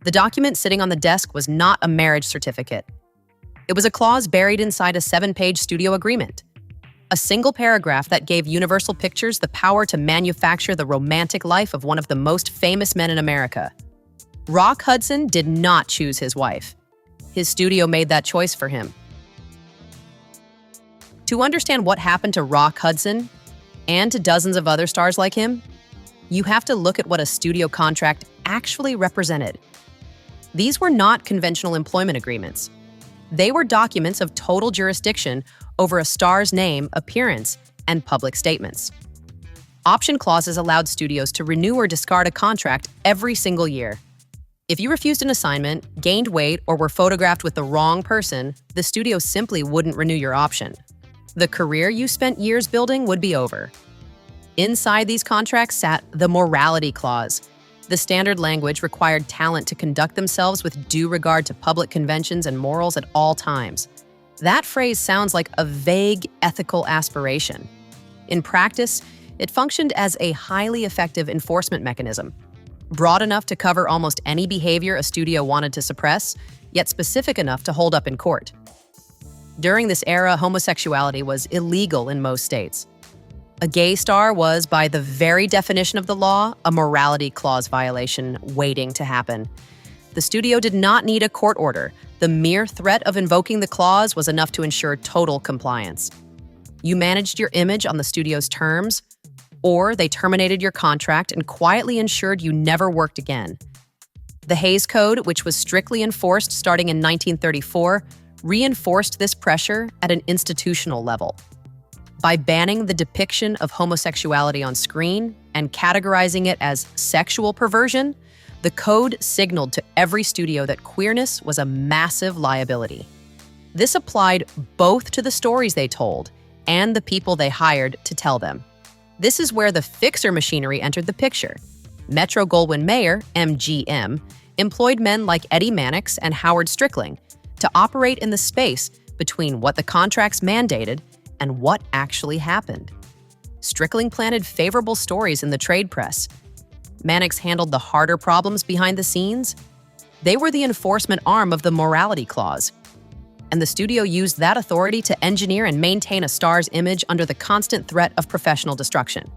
The document sitting on the desk was not a marriage certificate. It was a clause buried inside a 7-page studio agreement. A single paragraph that gave Universal Pictures the power to manufacture the romantic life of one of the most famous men in America. Rock Hudson did not choose his wife. His studio made that choice for him. To understand what happened to Rock Hudson, and to dozens of other stars like him, you have to look at what a studio contract actually represented. These were not conventional employment agreements. They were documents of total jurisdiction over a star's name, appearance, and public statements. Option clauses allowed studios to renew or discard a contract every single year. If you refused an assignment, gained weight, or were photographed with the wrong person, the studio simply wouldn't renew your option. The career you spent years building would be over. Inside these contracts sat the morality clause. The standard language required talent to conduct themselves with due regard to public conventions and morals at all times. That phrase sounds like a vague ethical aspiration. In practice, it functioned as a highly effective enforcement mechanism, broad enough to cover almost any behavior a studio wanted to suppress, yet specific enough to hold up in court. During this era, homosexuality was illegal in most states. A gay star was, by the very definition of the law, a morality clause violation waiting to happen. The studio did not need a court order. The mere threat of invoking the clause was enough to ensure total compliance. You managed your image on the studio's terms, or they terminated your contract and quietly ensured you never worked again. The Hays Code, which was strictly enforced starting in 1934, reinforced this pressure at an institutional level. By banning the depiction of homosexuality on screen and categorizing it as sexual perversion, the code signaled to every studio that queerness was a massive liability. This applied both to the stories they told and the people they hired to tell them. This is where the fixer machinery entered the picture. Metro-Goldwyn-Mayer, MGM, employed men like Eddie Mannix and Howard Strickling to operate in the space between what the contracts mandated and what actually happened. Strickling planted favorable stories in the trade press. Mannix handled the harder problems behind the scenes. They were the enforcement arm of the morality clause. And the studio used that authority to engineer and maintain a star's image under the constant threat of professional destruction.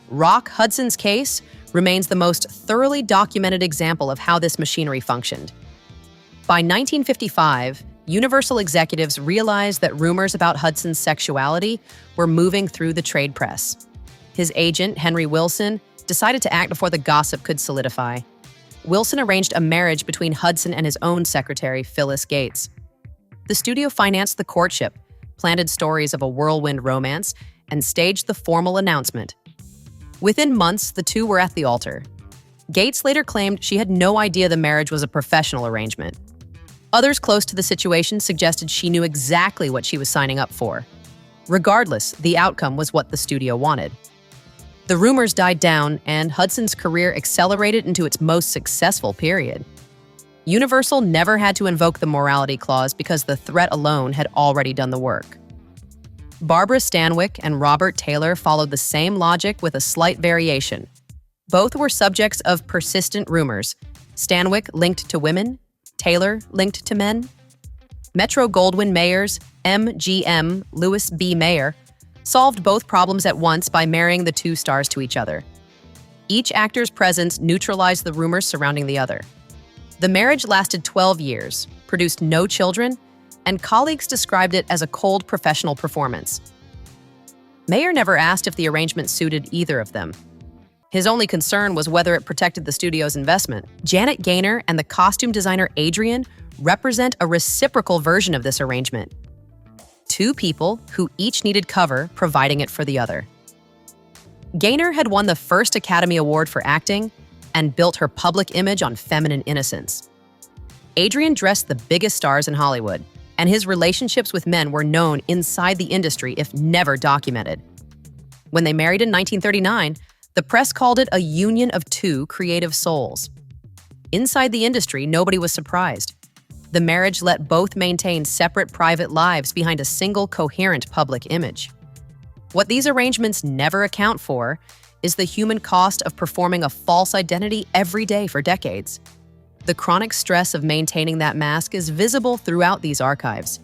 Rock Hudson's case remains the most thoroughly documented example of how this machinery functioned. By 1955, Universal executives realized that rumors about Hudson's sexuality were moving through the trade press. His agent, Henry Wilson, decided to act before the gossip could solidify. Wilson arranged a marriage between Hudson and his own secretary, Phyllis Gates. The studio financed the courtship, planted stories of a whirlwind romance, and staged the formal announcement. Within months, the two were at the altar. Gates later claimed she had no idea the marriage was a professional arrangement. Others close to the situation suggested she knew exactly what she was signing up for. Regardless, the outcome was what the studio wanted. The rumors died down, and Hudson's career accelerated into its most successful period. Universal never had to invoke the morality clause because the threat alone had already done the work. Barbara Stanwyck and Robert Taylor followed the same logic with a slight variation. Both were subjects of persistent rumors, Stanwyck linked to women, Taylor linked to men. Metro-Goldwyn-Mayer's MGM Louis B. Mayer solved both problems at once by marrying the two stars to each other. Each actor's presence neutralized the rumors surrounding the other. The marriage lasted 12 years, produced no children, and colleagues described it as a cold professional performance. Mayer never asked if the arrangement suited either of them. His only concern was whether it protected the studio's investment. Janet Gaynor and the costume designer Adrian represent a reciprocal version of this arrangement. Two people who each needed cover, providing it for the other. Gaynor had won the first Academy Award for acting and built her public image on feminine innocence. Adrian dressed the biggest stars in Hollywood, and his relationships with men were known inside the industry if never documented. When they married in 1939, the press called it a union of two creative souls. Inside the industry, nobody was surprised. The marriage let both maintain separate private lives behind a single coherent public image. What these arrangements never account for is the human cost of performing a false identity every day for decades. The chronic stress of maintaining that mask is visible throughout these archives,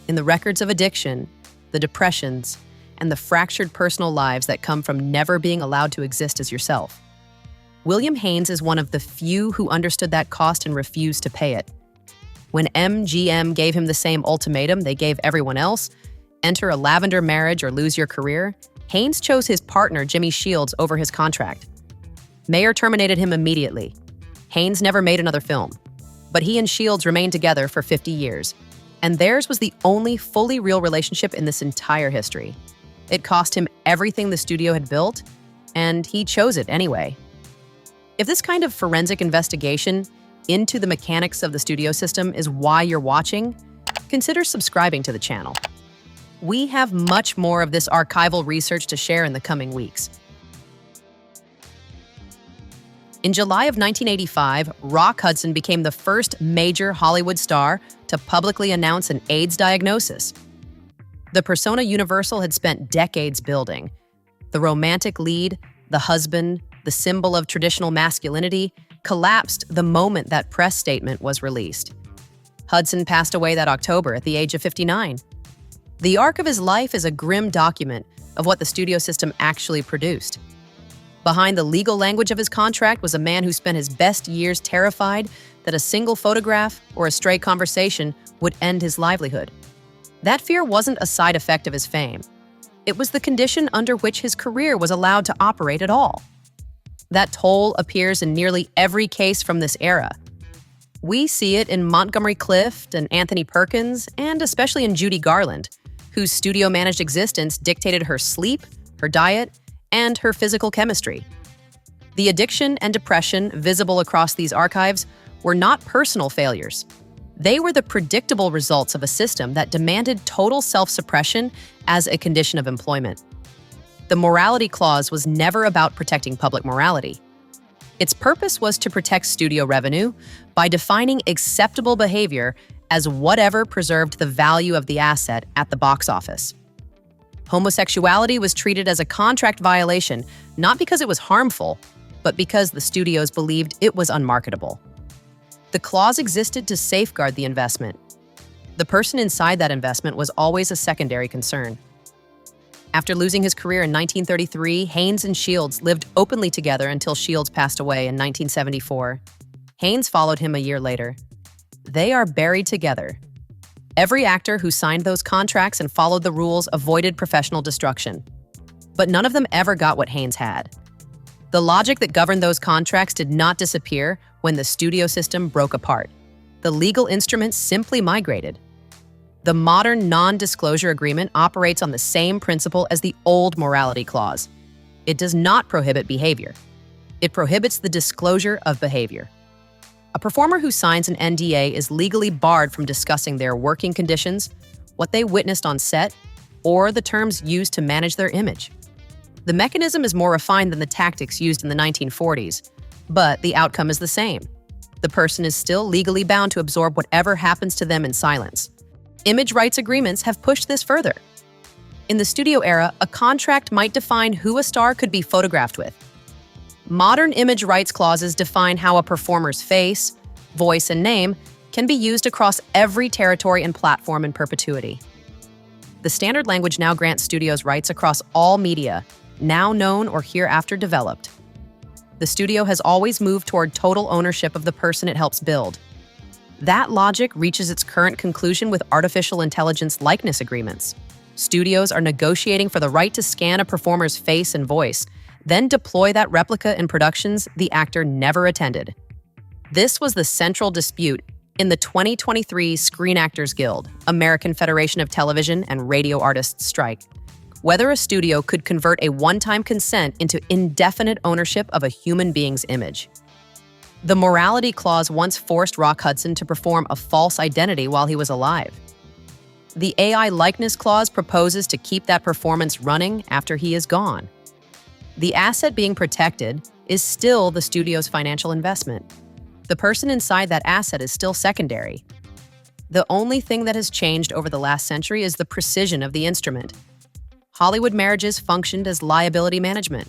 in the records of addiction, the depressions, and the fractured personal lives that come from never being allowed to exist as yourself. William Haines is one of the few who understood that cost and refused to pay it. When MGM gave him the same ultimatum they gave everyone else, enter a Lavender marriage or lose your career, Haines chose his partner, Jimmy Shields, over his contract. Mayer terminated him immediately. Haines never made another film, but he and Shields remained together for 50 years, and theirs was the only fully real relationship in this entire history. It cost him everything the studio had built, and he chose it anyway. If this kind of forensic investigation into the mechanics of the studio system is why you're watching, consider subscribing to the channel. We have much more of this archival research to share in the coming weeks. In July of 1985, Rock Hudson became the first major Hollywood star to publicly announce an AIDS diagnosis. The persona Universal had spent decades building. The romantic lead, the husband, the symbol of traditional masculinity, collapsed the moment that press statement was released. Hudson passed away that October at the age of 59. The arc of his life is a grim document of what the studio system actually produced. Behind the legal language of his contract was a man who spent his best years terrified that a single photograph or a stray conversation would end his livelihood. That fear wasn't a side effect of his fame. It was the condition under which his career was allowed to operate at all. That toll appears in nearly every case from this era. We see it in Montgomery Clift and Anthony Perkins, and especially in Judy Garland, whose studio-managed existence dictated her sleep, her diet, and her physical chemistry. The addiction and depression visible across these archives were not personal failures. They were the predictable results of a system that demanded total self-suppression as a condition of employment. The morality clause was never about protecting public morality. Its purpose was to protect studio revenue by defining acceptable behavior as whatever preserved the value of the asset at the box office. Homosexuality was treated as a contract violation, not because it was harmful, but because the studios believed it was unmarketable. The clause existed to safeguard the investment. The person inside that investment was always a secondary concern. After losing his career in 1933, Haines and Shields lived openly together until Shields passed away in 1974. Haines followed him a year later. They are buried together. Every actor who signed those contracts and followed the rules avoided professional destruction. But none of them ever got what Haines had. The logic that governed those contracts did not disappear when the studio system broke apart. The legal instruments simply migrated. The modern non-disclosure agreement operates on the same principle as the old morality clause. It does not prohibit behavior. It prohibits the disclosure of behavior. A performer who signs an NDA is legally barred from discussing their working conditions, what they witnessed on set, or the terms used to manage their image. The mechanism is more refined than the tactics used in the 1940s, but the outcome is the same. The person is still legally bound to absorb whatever happens to them in silence. Image rights agreements have pushed this further. In the studio era, a contract might define who a star could be photographed with. Modern image rights clauses define how a performer's face, voice, and name can be used across every territory and platform in perpetuity. The standard language now grants studios rights across all media, now known or hereafter developed. The studio has always moved toward total ownership of the person it helps build. That logic reaches its current conclusion with artificial intelligence likeness agreements. Studios are negotiating for the right to scan a performer's face and voice, then deploy that replica in productions the actor never attended. This was the central dispute in the 2023 Screen Actors Guild, American Federation of Television and Radio Artists strike, whether a studio could convert a one-time consent into indefinite ownership of a human being's image. The morality clause once forced Rock Hudson to perform a false identity while he was alive. The AI likeness clause proposes to keep that performance running after he is gone. The asset being protected is still the studio's financial investment. The person inside that asset is still secondary. The only thing that has changed over the last century is the precision of the instrument. Hollywood marriages functioned as liability management.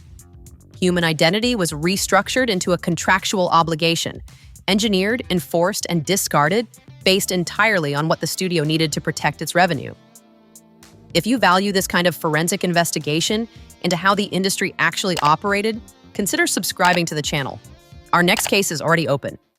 Human identity was restructured into a contractual obligation, engineered, enforced, and discarded based entirely on what the studio needed to protect its revenue. If you value this kind of forensic investigation into how the industry actually operated, consider subscribing to the channel. Our next case is already open.